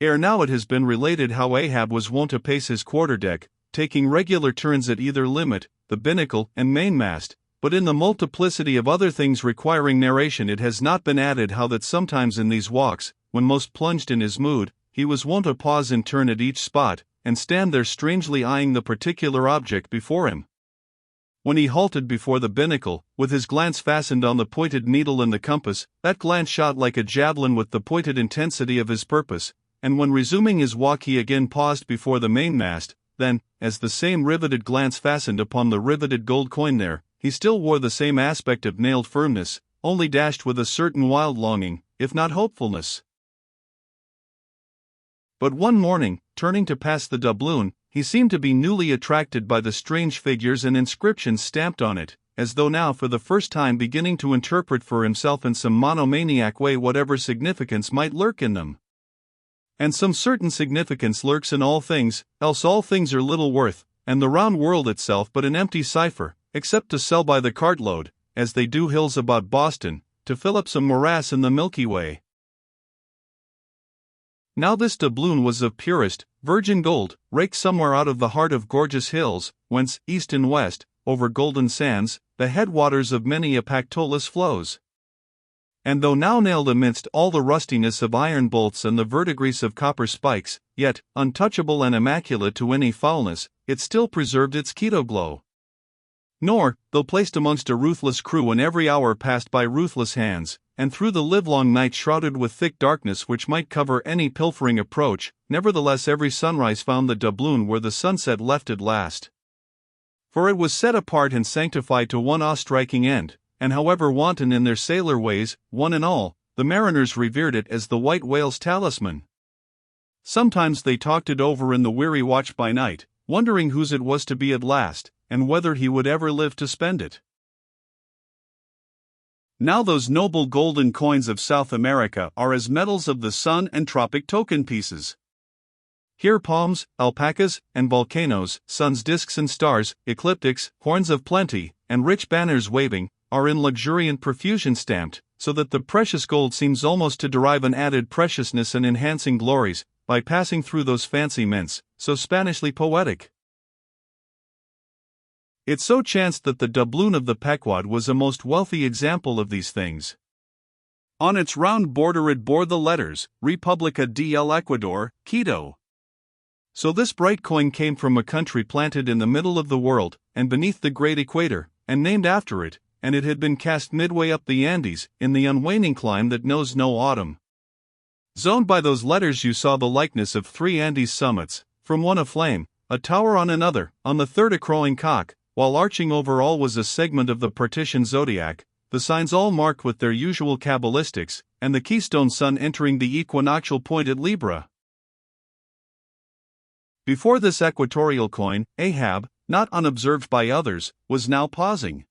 Ere now it has been related how Ahab was wont to pace his quarterdeck, taking regular turns at either limit, the binnacle and mainmast, but in the multiplicity of other things requiring narration it has not been added how that sometimes in these walks, when most plunged in his mood, he was wont to pause in turn at each spot, and stand there strangely eyeing the particular object before him. When he halted before the binnacle, with his glance fastened on the pointed needle in the compass, that glance shot like a javelin with the pointed intensity of his purpose, and when resuming his walk he again paused before the mainmast, then, as the same riveted glance fastened upon the riveted gold coin there, he still wore the same aspect of nailed firmness, only dashed with a certain wild longing, if not hopefulness. But one morning, turning to pass the doubloon, he seemed to be newly attracted by the strange figures and inscriptions stamped on it, as though now for the first time beginning to interpret for himself in some monomaniac way whatever significance might lurk in them. And some certain significance lurks in all things, else all things are little worth, and the round world itself but an empty cipher, except to sell by the cartload, as they do hills about Boston, to fill up some morass in the Milky Way. Now this doubloon was of purest, virgin gold, raked somewhere out of the heart of gorgeous hills, whence, east and west, over golden sands, the headwaters of many a Pactolus flows. And though now nailed amidst all the rustiness of iron bolts and the verdigris of copper spikes, yet, untouchable and immaculate to any foulness, it still preserved its keto glow. Nor, though placed amongst a ruthless crew and every hour passed by ruthless hands, and through the livelong night shrouded with thick darkness which might cover any pilfering approach, nevertheless every sunrise found the doubloon where the sunset left it last. For it was set apart and sanctified to one awe-striking end, and however wanton in their sailor ways, one and all, the mariners revered it as the white whale's talisman. Sometimes they talked it over in the weary watch by night, wondering whose it was to be at last, and whether he would ever live to spend it. Now those noble golden coins of South America are as medals of the sun and tropic token pieces. Here palms, alpacas, and volcanoes, suns, discs and stars, ecliptics, horns of plenty, and rich banners waving, are in luxuriant profusion stamped, so that the precious gold seems almost to derive an added preciousness and enhancing glories, by passing through those fancy mints, so Spanishly poetic. It so chanced that the doubloon of the Pequod was a most wealthy example of these things. On its round border it bore the letters, Republica del Ecuador, Quito. So this bright coin came from a country planted in the middle of the world, and beneath the great equator, and named after it, and it had been cast midway up the Andes, in the unwaning clime that knows no autumn. Zoned by those letters you saw the likeness of 3 Andes summits, from one aflame, a tower on another, on the third a crowing cock, while arching over all was a segment of the partition zodiac, the signs all marked with their usual cabalistics, and the keystone sun entering the equinoctial point at Libra. Before this equatorial coin, Ahab, not unobserved by others, was now pausing.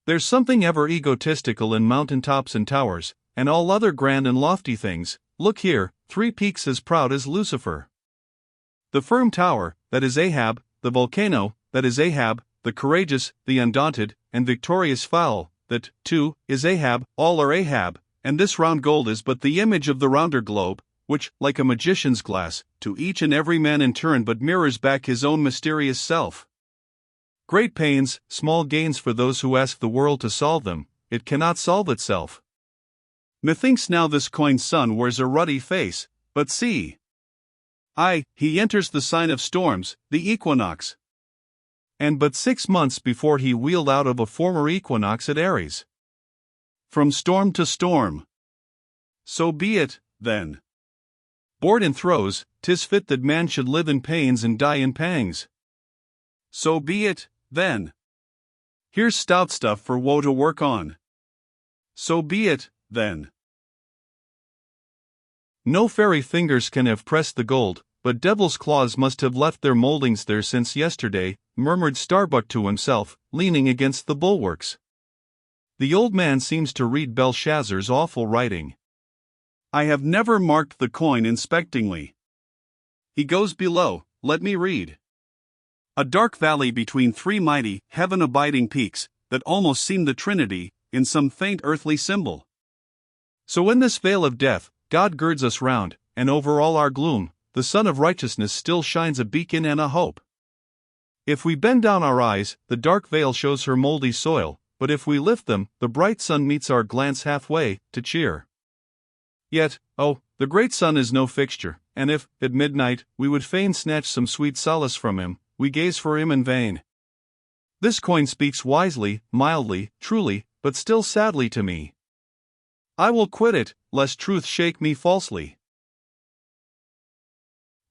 There's something ever egotistical in mountain tops and towers, and all other grand and lofty things. Look here, 3 peaks as proud as Lucifer. The firm tower, that is Ahab, the volcano, that is Ahab, the courageous, the undaunted, and victorious fowl, that, too, is Ahab, all are Ahab, and this round gold is but the image of the rounder globe, which, like a magician's glass, to each and every man in turn but mirrors back his own mysterious self. Great pains, small gains for those who ask the world to solve them, it cannot solve itself. Methinks now this coin's sun wears a ruddy face, but see! Aye, he enters the sign of storms, the equinox. And but 6 months before he wheeled out of a former equinox at Aries. From storm to storm. So be it, then. Bored in throes, 'tis fit that man should live in pains and die in pangs. So be it, then. Here's stout stuff for woe to work on. So be it, then. No fairy fingers can have pressed the gold, but devil's claws must have left their moldings there since yesterday, murmured Starbuck to himself, leaning against the bulwarks. The old man seems to read Belshazzar's awful writing. I have never marked the coin inspectingly. He goes below, let me read. A dark valley between 3 mighty, heaven-abiding peaks, that almost seem the Trinity, in some faint earthly symbol. So in this vale of death, God girds us round, and over all our gloom, the sun of righteousness still shines a beacon and a hope. If we bend down our eyes, the dark veil shows her moldy soil, but if we lift them, the bright sun meets our glance halfway, to cheer. Yet, oh, the great sun is no fixture, and if, at midnight, we would fain snatch some sweet solace from him, we gaze for him in vain. This coin speaks wisely, mildly, truly, but still sadly to me. I will quit it, lest truth shake me falsely.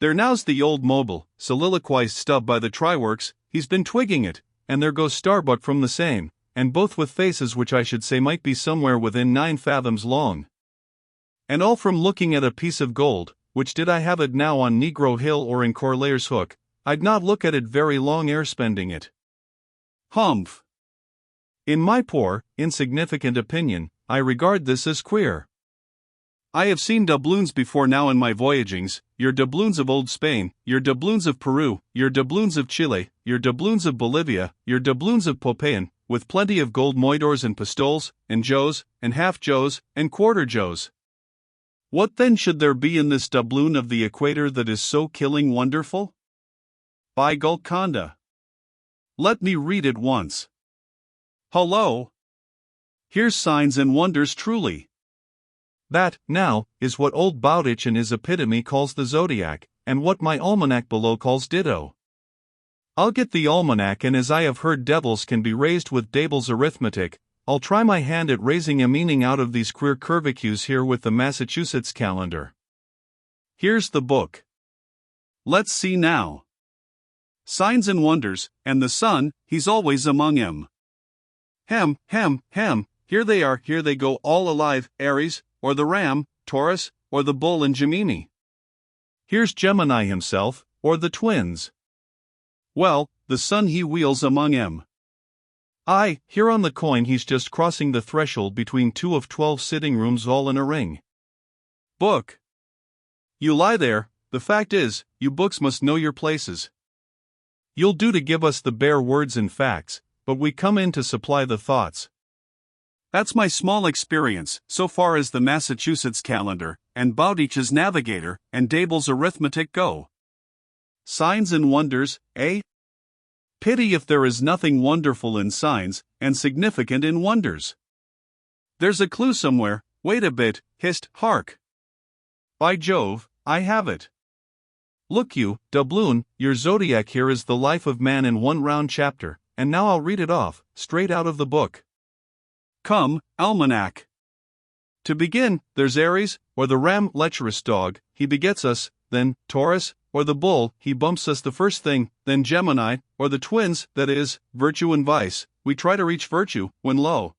There now's the old mobile, soliloquized Stubb by the try-works, he's been twigging it, and there goes Starbuck from the same, and both with faces which I should say might be somewhere within 9 fathoms long. And all from looking at a piece of gold, which did I have it now on Negro Hill or in Corlaer's Hook, I'd not look at it very long ere spending it. Humph! In my poor, insignificant opinion, I regard this as queer. I have seen doubloons before now in my voyagings, your doubloons of old Spain, your doubloons of Peru, your doubloons of Chile, your doubloons of Bolivia, your doubloons of Popayan, with plenty of gold moidores and pistoles, and joes, and half-joes, and quarter-joes. What then should there be in this doubloon of the equator that is so killing wonderful? By Golconda! Let me read it once. Hullo! Here's signs and wonders truly. That, now, is what old Bowditch in his epitome calls the zodiac, and what my almanac below calls ditto. I'll get the almanac, and as I have heard devils can be raised with Dable's arithmetic, I'll try my hand at raising a meaning out of these queer curvicues here with the Massachusetts calendar. Here's the book. Let's see now. Signs and wonders, and the sun, he's always among 'em. Hem, here they are, here they go all alive, Aries, or the ram, Taurus, or the bull and Gemini. Here's Gemini himself, or the twins. Well, the sun he wheels among 'em. Aye, here on the coin he's just crossing the threshold between 2 of 12 sitting rooms all in a ring. Book. You lie there, the fact is, you books must know your places. You'll do to give us the bare words and facts, but we come in to supply the thoughts. That's my small experience, so far as the Massachusetts calendar, and Bowditch's navigator, and Dable's arithmetic go. Signs and wonders, eh? Pity if there is nothing wonderful in signs, and significant in wonders. There's a clue somewhere, wait a bit, hist, hark. By Jove, I have it. Look you, doubloon, your zodiac here is the life of man in one round chapter, and now I'll read it off, straight out of the book. Come, almanac. To begin, there's Aries, or the ram, lecherous dog, he begets us, then Taurus, or the bull, he bumps us the first thing, then Gemini, or the twins, that is, virtue and vice, we try to reach virtue, when lo!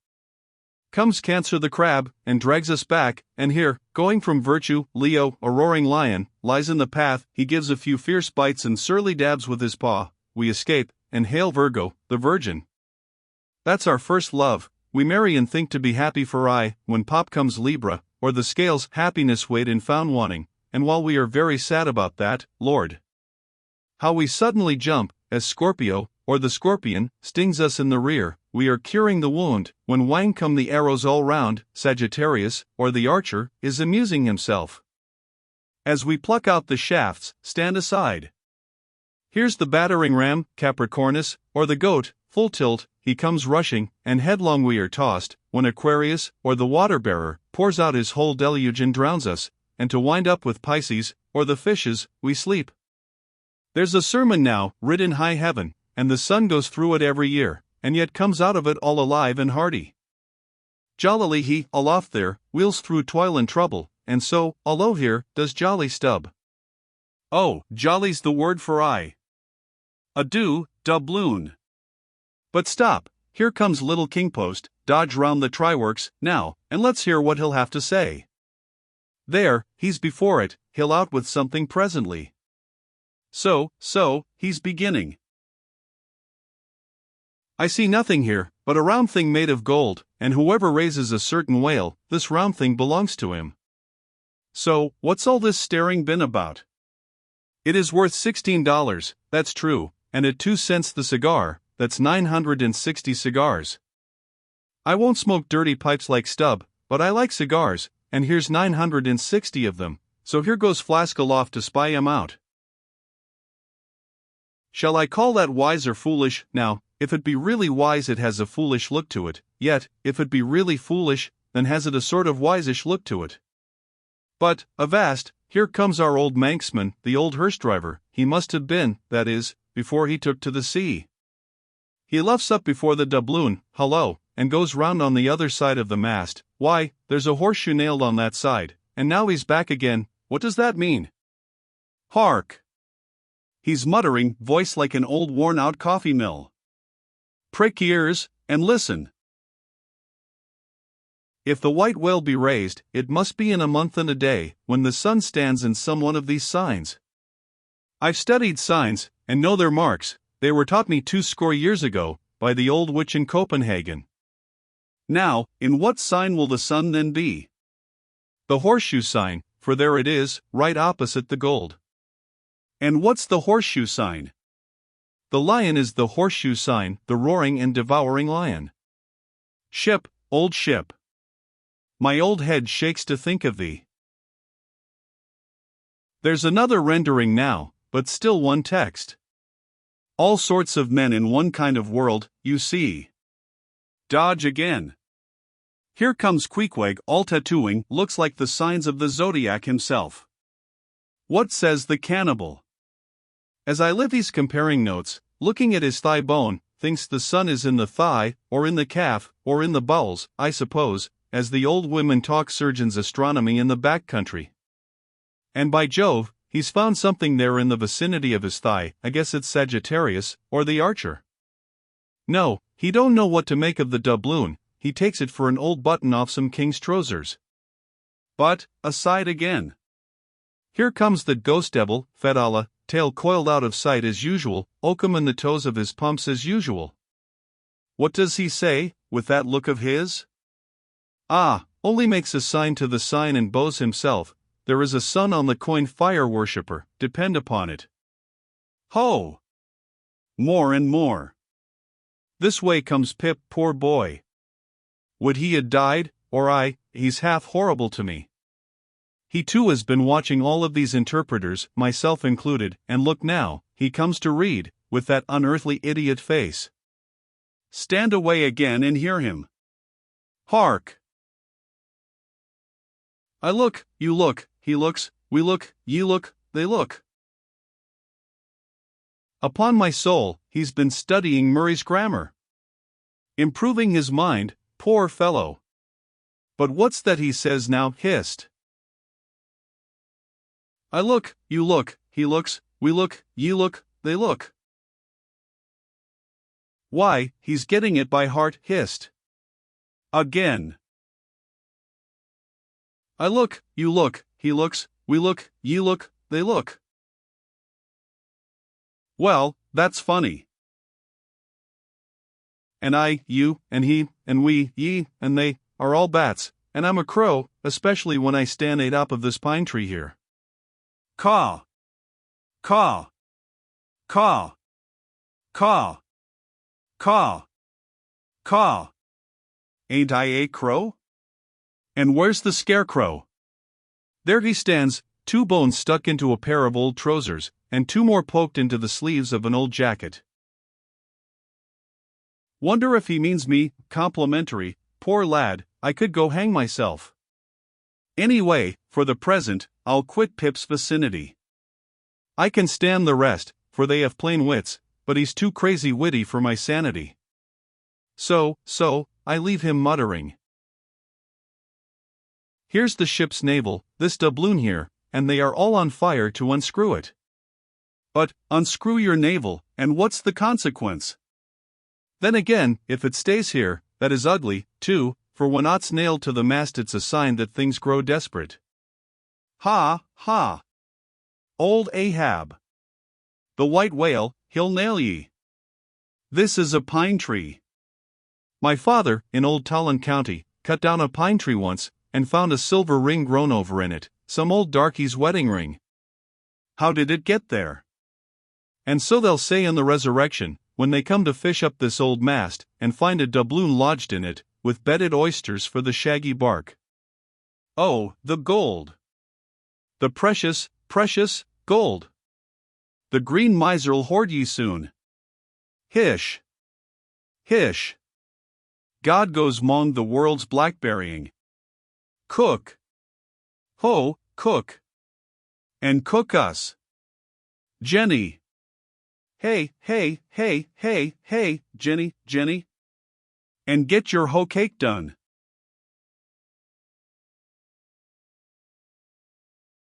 Comes Cancer the crab, and drags us back, and here, going from virtue, Leo, a roaring lion, lies in the path, he gives a few fierce bites and surly dabs with his paw, we escape, and hail Virgo, the virgin. That's our first love. We marry and think to be happy for aye, when pop comes Libra, or the scales, happiness weighed and found wanting, and while we are very sad about that, Lord, how we suddenly jump, as Scorpio, or the scorpion, stings us in the rear, we are curing the wound, when wang come the arrows all round, Sagittarius, or the archer, is amusing himself. As we pluck out the shafts, stand aside. Here's the battering ram, Capricornus, or the goat, full tilt, he comes rushing, and headlong we are tossed, when Aquarius, or the water-bearer, pours out his whole deluge and drowns us, and to wind up with Pisces, or the fishes, we sleep. There's a sermon now, writ in high heaven, and the sun goes through it every year, and yet comes out of it all alive and hearty. Jollily he, aloft there, wheels through toil and trouble, and so, alow here, does jolly Stubb. Oh, jolly's the word for aye. Adieu, doubloon. But stop, here comes little Kingpost, dodge round the try-works, now, and let's hear what he'll have to say. There, he's before it, he'll out with something presently. So, he's beginning. I see nothing here, but a round thing made of gold, and whoever raises a certain whale, this round thing belongs to him. So, what's all this staring been about? It is worth $16, that's true, and at 2 cents the cigar, that's 960 cigars. I won't smoke dirty pipes like Stubb, but I like cigars, and here's 960 of them, so here goes Flask aloft to spy 'em out. Shall I call that wise or foolish? Now, if it be really wise it has a foolish look to it, yet, if it be really foolish, then has it a sort of wisish look to it. But, avast, here comes our old Manxman, the old hearse driver, he must have been, that is, before he took to the sea. He luffs up before the doubloon, hullo, and goes round on the other side of the mast. Why, there's a horseshoe nailed on that side, and now he's back again. What does that mean? Hark! He's muttering, voice like an old worn-out coffee mill. Prick ears, and listen. If the white whale be raised, it must be in a month and a day, when the sun stands in some one of these signs. I've studied signs, and know their marks. They were taught me 20 years ago, by the old witch in Copenhagen. Now, in what sign will the sun then be? The horseshoe sign, for there it is, right opposite the gold. And what's the horseshoe sign? The lion is the horseshoe sign, the roaring and devouring lion. Ship, old ship. My old head shakes to think of thee. There's another rendering now, but still one text. All sorts of men in one kind of world, you see. Dodge again. Here comes Queequeg all tattooing, looks like the signs of the zodiac himself. What says the cannibal? As I Livy's comparing notes, looking at his thigh bone, thinks the sun is in the thigh, or in the calf, or in the bowels, I suppose, as the old women talk surgeon's astronomy in the back country. And by Jove, he's found something there in the vicinity of his thigh. I guess it's Sagittarius, or the Archer. No, he don't know what to make of the doubloon, he takes it for an old button off some king's trousers. But, aside again. Here comes the ghost devil, Fedallah, tail coiled out of sight as usual, oakum in the toes of his pumps as usual. What does he say, with that look of his? Ah, only makes a sign to the sign and bows himself. There is a sun on the coin, fire worshipper, depend upon it. Ho! More and more. This way comes Pip, poor boy. Would he had died, or he's half horrible to me. He too has been watching all of these interpreters, myself included, and look now, he comes to read, with that unearthly idiot face. Stand away again and hear him. Hark! I look, you look, he looks, we look, ye look, they look. Upon my soul, he's been studying Murray's grammar. Improving his mind, poor fellow. But what's that he says now, hist? I look, you look, he looks, we look, ye look, they look. Why, he's getting it by heart, hist. Again. I look, you look, he looks, we look, ye look, they look. Well, that's funny. And I, you, and he, and we, ye, and they, are all bats, and I'm a crow, especially when I stand atop of this pine tree here. Caw! Caw! Caw! Caw! Caw! Caw! Ain't I a crow? And where's the scarecrow? There he stands, 2 bones stuck into a pair of old trousers, and 2 more poked into the sleeves of an old jacket. Wonder if he means me, complimentary, poor lad, I could go hang myself. Anyway, for the present, I'll quit Pip's vicinity. I can stand the rest, for they have plain wits, but he's too crazy witty for my sanity. So, I leave him muttering. Here's the ship's navel, this doubloon here, and they are all on fire to unscrew it. But, unscrew your navel, and what's the consequence? Then again, if it stays here, that is ugly, too, for when aught's nailed to the mast it's a sign that things grow desperate. Ha, ha! Old Ahab! The white whale, he'll nail ye. This is a pine tree. My father, in old Talon County, cut down a pine tree once, and found a silver ring grown over in it, some old darky's wedding ring. How did it get there? And so they'll say in the resurrection, when they come to fish up this old mast, and find a doubloon lodged in it, with bedded oysters for the shaggy bark. Oh, the gold! The precious, precious gold! The green miser'll hoard ye soon. Hish! Hish! God goes 'mong the world's blackberrying. Cook! Ho, cook! And cook us! Jenny! Hey, hey, hey, hey, hey, Jenny, Jenny! And get your hoe cake done.